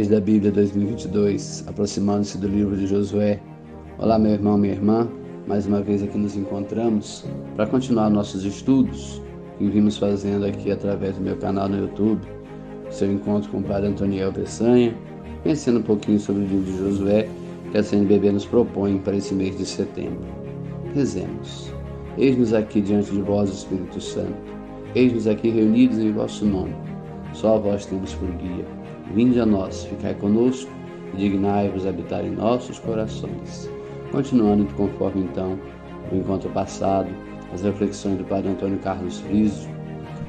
Mês da Bíblia 2022, aproximando-se do livro de Josué. Olá, meu irmão, minha irmã, mais uma vez aqui nos encontramos para continuar nossos estudos que vimos fazendo aqui através do meu canal no YouTube, seu encontro com o Padre Antoniel Peçanha, conhecendo um pouquinho sobre o livro de Josué que a CNBB nos propõe para esse mês de setembro. Rezemos. Eis-nos aqui diante de vós, Espírito Santo. Eis-nos aqui reunidos em vosso nome. Só vós temos por guia. Vinde a nós, ficai conosco e dignai-vos habitar em nossos corações. Continuando conforme então o encontro passado, as reflexões do Padre Antônio Carlos Friso,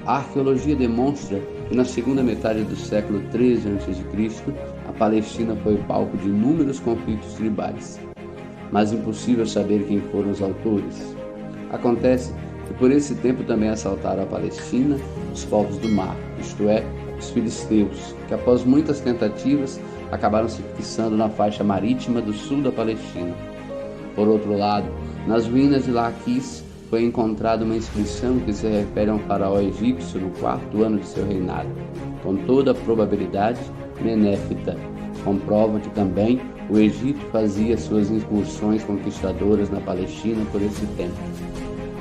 a arqueologia demonstra que na segunda metade do século XIII a.C., a Palestina foi palco de inúmeros conflitos tribais, mas impossível saber quem foram os autores. Acontece que por esse tempo também assaltaram a Palestina os povos do mar, isto é, os filisteus, que após muitas tentativas acabaram se fixando na faixa marítima do sul da Palestina. Por outro lado, nas ruínas de Laquis foi encontrada uma inscrição que se refere a um faraó egípcio no 4º ano de seu reinado, com toda a probabilidade Menéfita. Comprova que também o Egito fazia suas incursões conquistadoras na Palestina por esse tempo.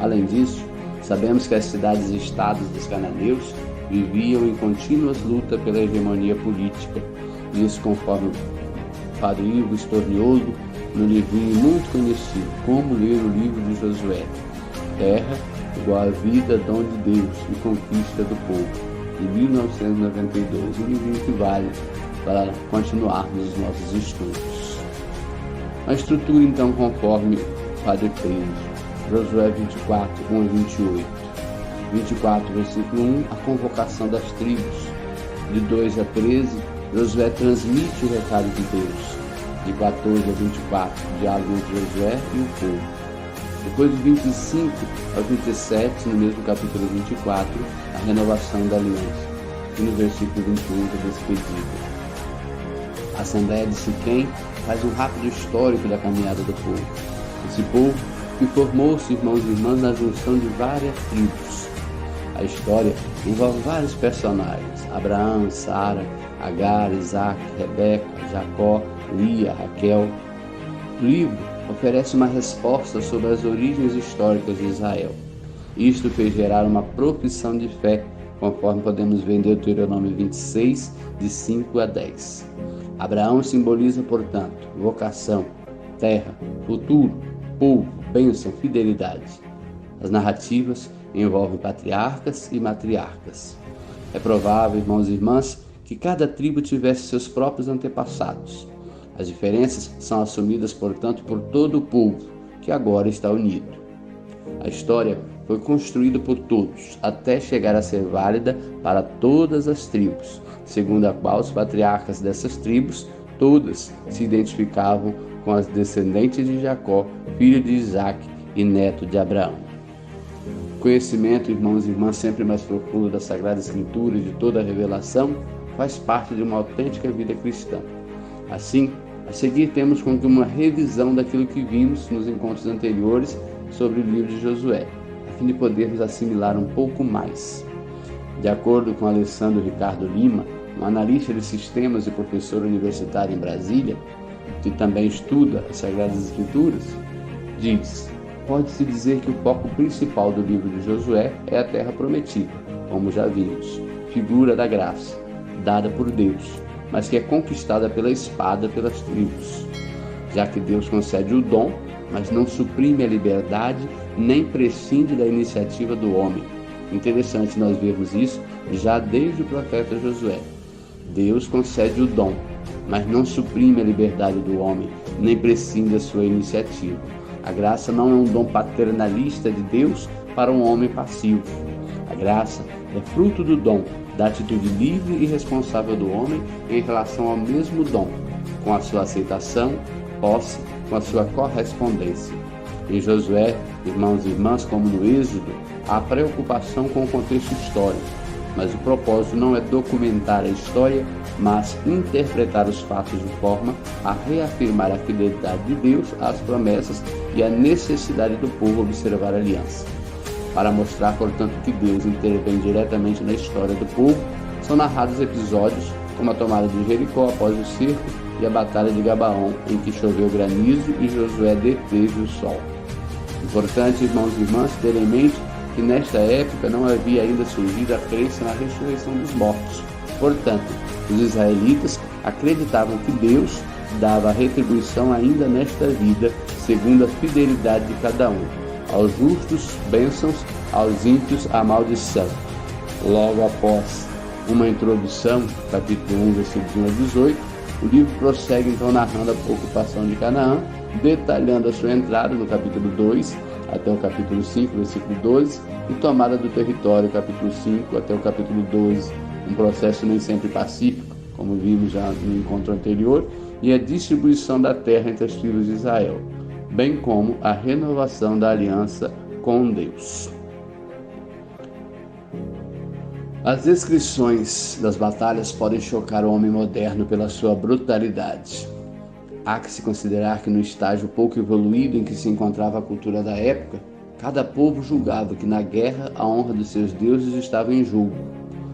Além disso, sabemos que as cidades e estados dos cananeus viviam em contínuas lutas pela hegemonia política, isso conforme o Padre Ivo Storniolo, no livrinho muito conhecido, Como Ler o Livro de Josué, Terra igual a vida, dom de Deus e conquista do povo, de 1992, um livrinho que vale para continuarmos os nossos estudos. A estrutura então conforme o Padre Friso, Josué 24, 1 a 28. 24, versículo 1, a convocação das tribos. De 2 a 13, Josué transmite o recado de Deus. De 14 a 24, diálogo entre Josué e o povo. Depois de 25 a 27, no mesmo capítulo 24, a renovação da aliança. E no versículo 21, a despedida. A Assembleia de Siquém faz um rápido histórico da caminhada do povo. Esse povo que formou-se, irmãos e irmãs, na junção de várias tribos. A história envolve vários personagens: Abraão, Sara, Agar, Isaac, Rebeca, Jacó, Lia, Raquel. O livro oferece uma resposta sobre as origens históricas de Israel. Isto fez gerar uma profissão de fé, conforme podemos ver em Deuteronômio 26, de 5 a 10. Abraão simboliza, portanto, vocação, terra, futuro, povo, bênção, fidelidade. As narrativas envolvem patriarcas e matriarcas. É provável, irmãos e irmãs, que cada tribo tivesse seus próprios antepassados. As diferenças são assumidas, portanto, por todo o povo, que agora está unido. A história foi construída por todos, até chegar a ser válida para todas as tribos, segundo a qual os patriarcas dessas tribos, todas se identificavam com as descendentes de Jacó, filho de Isaac e neto de Abraão. O conhecimento, irmãos e irmãs, sempre mais profundo da Sagrada Escritura e de toda a revelação faz parte de uma autêntica vida cristã. Assim, a seguir temos com que uma revisão daquilo que vimos nos encontros anteriores sobre o livro de Josué, a fim de podermos assimilar um pouco mais. De acordo com Alessandro Ricardo Lima, um analista de sistemas e professor universitário em Brasília, que também estuda as Sagradas Escrituras, diz: pode-se dizer que o foco principal do livro de Josué é a terra prometida, como já vimos, figura da graça, dada por Deus, mas que é conquistada pela espada pelas tribos, já que Deus concede o dom, mas não suprime a liberdade, nem prescinde da iniciativa do homem. Interessante nós vermos isso já desde o profeta Josué. Deus concede o dom, mas não suprime a liberdade do homem, nem prescinde da sua iniciativa. A graça não é um dom paternalista de Deus para um homem passivo. A graça é fruto do dom, da atitude livre e responsável do homem em relação ao mesmo dom, com a sua aceitação, posse, com a sua correspondência. Em Josué, irmãos e irmãs, como no Êxodo, há preocupação com o contexto histórico, mas o propósito não é documentar a história, mas interpretar os fatos de forma a reafirmar a fidelidade de Deus às promessas e a necessidade do povo observar a aliança. Para mostrar, portanto, que Deus intervém diretamente na história do povo, são narrados episódios como a tomada de Jericó após o cerco e a batalha de Gabaon, em que choveu granizo e Josué deteve o sol. Importante, irmãos e irmãs, ter em mente que nesta época não havia ainda surgido a crença na ressurreição dos mortos. Portanto, os israelitas acreditavam que Deus dava a retribuição ainda nesta vida, segundo a fidelidade de cada um. Aos justos, bênçãos, aos ímpios, a maldição. Logo após uma introdução, capítulo 1, versículos 1 a 18, o livro prossegue então narrando a ocupação de Canaã, detalhando a sua entrada no capítulo 2 até o capítulo 5, versículo 12, e tomada do território, capítulo 5 até o capítulo 12, um processo nem sempre pacífico, como vimos já no encontro anterior, e a distribuição da terra entre as tribos de Israel, bem como a renovação da aliança com Deus. As descrições das batalhas podem chocar o homem moderno pela sua brutalidade. Há que se considerar que no estágio pouco evoluído em que se encontrava a cultura da época, cada povo julgava que na guerra a honra dos seus deuses estava em jogo.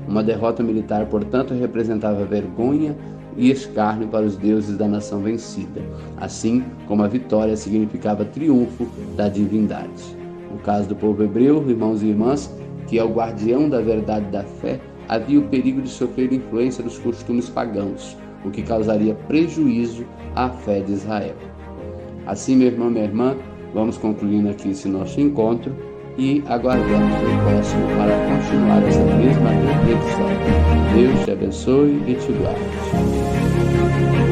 Uma derrota militar, portanto, representava vergonha e escárnio para os deuses da nação vencida, assim como a vitória significava triunfo da divindade. No caso do povo hebreu, irmãos e irmãs, que é o guardião da verdade da fé, havia o perigo de sofrer influência dos costumes pagãos, o que causaria prejuízo à fé de Israel. Assim, meu irmão, minha irmã, vamos concluindo aqui esse nosso encontro e aguardamos o próximo para continuar essa mesma reflexão. Deus te abençoe e te guarde.